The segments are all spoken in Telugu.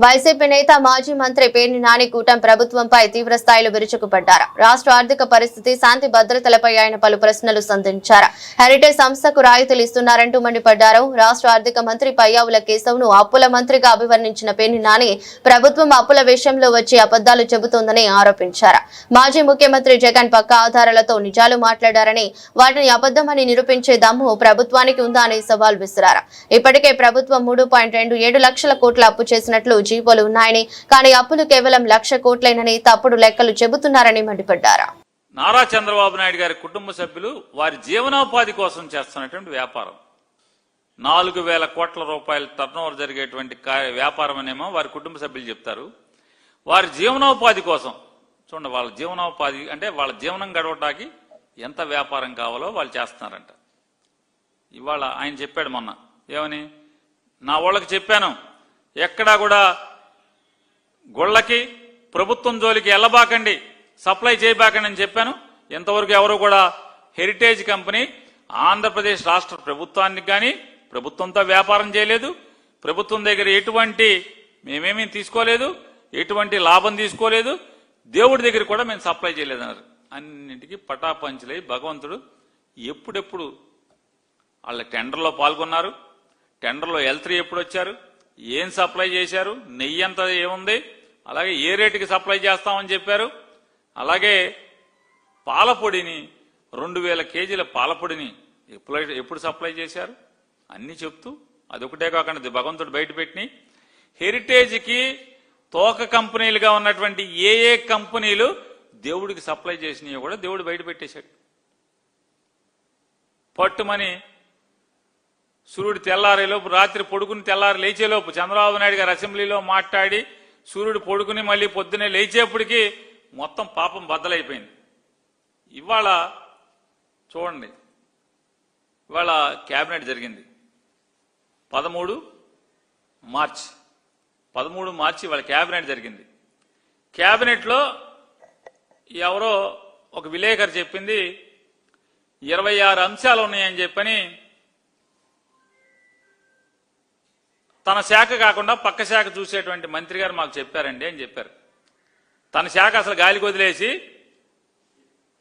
వైసీపీ నేత మాజీ మంత్రి పేర్ని నాని కూటమి ప్రభుత్వంపై తీవ్ర స్థాయిలో విరుచుకుపడ్డారు. రాష్ట్ర ఆర్థిక పరిస్థితి, శాంతి భద్రతలపై ఆయన పలు ప్రశ్నలు సంధించారు. హెరిటేజ్ సంస్థకు రాయితీలు ఇస్తున్నారంటూ మండిపడ్డారు. రాష్ట్ర ఆర్థిక మంత్రి పయ్యావుల కేశవ్ను అప్పుల మంత్రిగా అభివర్ణించిన పేర్ని నాని ప్రభుత్వం అప్పుల విషయంలో వచ్చి అబద్దాలు చెబుతోందని ఆరోపించారు. మాజీ ముఖ్యమంత్రి జగన్ పక్క ఆధారాలతో నిజాలు మాట్లాడారని, వాటిని అబద్దమని నిరూపించే దమ్ము ప్రభుత్వానికి ఉందా అని సవాల్ విసిరారు. ఇప్పటికే ప్రభుత్వం 3.27 లక్షల కోట్ల అప్పు చేసినట్లు జీవోలు ఉన్నాయని, కానీ అప్పులు కేవలం 1,00,000 కోట్లేనని తప్పుడు లెక్కలు చెబుతున్నారని మండిపడ్డారు. నారా చంద్రబాబు నాయుడు గారి కుటుంబ సభ్యులు వారి జీవనోపాధి కోసం చేస్తున్నటువంటి వ్యాపారం 4,000 కోట్ల రూపాయల టర్నోవర్ జరిగేటువంటి వ్యాపారం అనేమో వారి కుటుంబ సభ్యులు చెప్తారు. వారి జీవనోపాధి కోసం చూడండి, వాళ్ళ జీవనోపాధి అంటే వాళ్ళ జీవనం గడవటానికి ఎంత వ్యాపారం కావాలో వాళ్ళు చేస్తున్నారంట. ఇవాళ ఆయన చెప్పాడు మొన్న, ఏమని, నా వాళ్ళకి చెప్పాను, ఎక్కడా కూడా గుళ్ళకి ప్రభుత్వం జోలికి వెళ్ళబాకండి, సప్లై చేయబాకండి అని చెప్పాను. ఇంతవరకు ఎవరు కూడా హెరిటేజ్ కంపెనీ ఆంధ్రప్రదేశ్ రాష్ట్ర ప్రభుత్వానికి కానీ ప్రభుత్వంతో వ్యాపారం చేయలేదు. ప్రభుత్వం దగ్గర ఎటువంటి మేమేమీ తీసుకోలేదు, ఎటువంటి లాభం తీసుకోలేదు. దేవుడి దగ్గర కూడా మేము సప్లై చేయలేదన్నారు. అన్నింటికీ పటాపంచులై భగవంతుడు ఎప్పుడెప్పుడు వాళ్ళ టెండర్లో పాల్గొన్నారు, టెండర్లో L3 ఎప్పుడు వచ్చారు, ఏం సప్లై చేశారు, నెయ్యి అంతా ఏముంది, అలాగే ఏ రేటుకి సప్లై చేస్తామని చెప్పారు. అలాగే పాలపొడిని 2,000 కేజీల పాలపొడిని ఎప్పుడు సప్లై చేశారు అన్ని చెప్తూ, అదొకటే కాకుండా భగవంతుడు బయటపెట్టి హెరిటేజ్కి తోక కంపెనీలుగా ఉన్నటువంటి ఏ కంపెనీలు దేవుడికి సప్లై చేసినాయో కూడా దేవుడు బయట పెట్టేశాడు. పట్టుమని సూర్యుడు తెల్లారేలోపు, రాత్రి పొడుకుని తెల్లారి లేచేలోపు చంద్రబాబు నాయుడు గారు అసెంబ్లీలో మాట్లాడి సూర్యుడు పొడుకుని మళ్ళీ పొద్దునే లేచేప్పటికి మొత్తం పాపం బద్దలైపోయింది. ఇవాళ చూడండి, ఇవాళ క్యాబినెట్ జరిగింది 13 మార్చి ఇవాళ క్యాబినెట్ జరిగింది. క్యాబినెట్లో ఎవరో ఒక విలేకరు చెప్పింది 26 అంశాలు ఉన్నాయని చెప్పని, తన శాఖ కాకుండా పక్క శాఖ చూసేటువంటి మంత్రి గారు మాకు చెప్పారండి అని చెప్పారు. తన శాఖ అసలు గాలికి వదిలేసి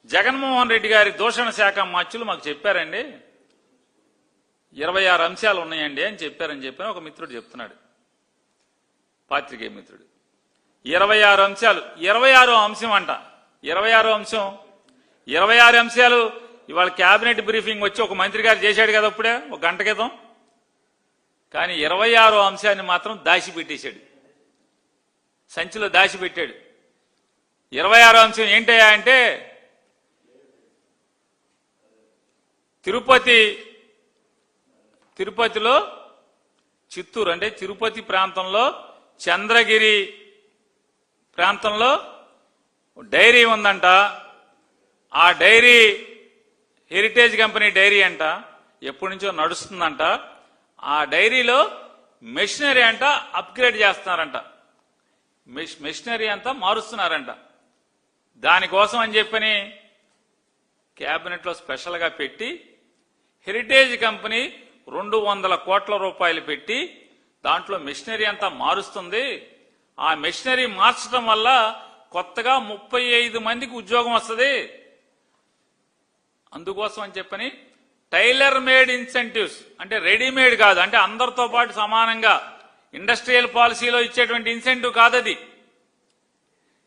జగన్మోహన్ రెడ్డి గారి దూషణ శాఖ మచ్చులు మాకు చెప్పారండి, 26 అంశాలు ఉన్నాయండి అని చెప్పారని ఒక మిత్రుడు చెప్తున్నాడు, పాత్రికేయ మిత్రుడు. 26 అంశాలు, 26వ అంశం అంట. 26 అంశాలు ఇవాళ క్యాబినెట్ బ్రీఫింగ్ వచ్చి ఒక మంత్రి గారు చేశాడు కదా ఇప్పుడే ఒక గంట క్రితం. కానీ 26వ అంశాన్ని మాత్రం దాచిపెట్టేశాడు, సంచిలో దాచిపెట్టాడు. 26వ అంశం ఏంటయ్యా అంటే, తిరుపతిలో చిత్తూరు అంటే తిరుపతి ప్రాంతంలో చంద్రగిరి ప్రాంతంలో డైరీ ఉందంట. ఆ డైరీ హెరిటేజ్ కంపెనీ డైరీ అంట, ఎప్పటి నుంచో నడుస్తుందంట. ఆ డైరీలో మెషినరీ అంట అప్గ్రేడ్ చేస్తున్నారంట, మెషినరీ అంతా మారుస్తున్నారంట. దానికోసం అని చెప్పని క్యాబినెట్లో స్పెషల్గా పెట్టి హెరిటేజ్ కంపెనీ 200 కోట్ల రూపాయలు పెట్టి దాంట్లో మెషినరీ అంతా మారుస్తుంది. ఆ మెషినరీ మార్చడం వల్ల కొత్తగా 35 మందికి ఉద్యోగం వస్తుంది. అందుకోసం అని చెప్పని టైలర్ మేడ్ ఇన్సెంటివ్స్ అంటే రెడీమేడ్ కాదు, అంటే అందరితో పాటు సమానంగా ఇండస్ట్రియల్ పాలసీలో ఇచ్చేటువంటి ఇన్సెంటివ్ కాదది,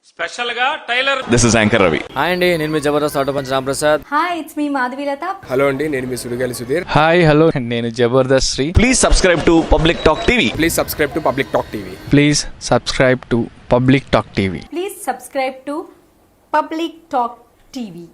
స్పెషల్ గా trailer. This is anchor Ravi. Hi అండి, నేను మీ Jabardasth auto punch Ramprasad. Hi, it's me Madhavilatha. Hello అండి, నేను మీ సుడిగాలి సుధీర్. హాయ్ హలో, నేను Jabardasth Sri. Please subscribe to public talk TV. Please subscribe to public talk TV. Please subscribe to public talk TV. Please subscribe to public talk TV.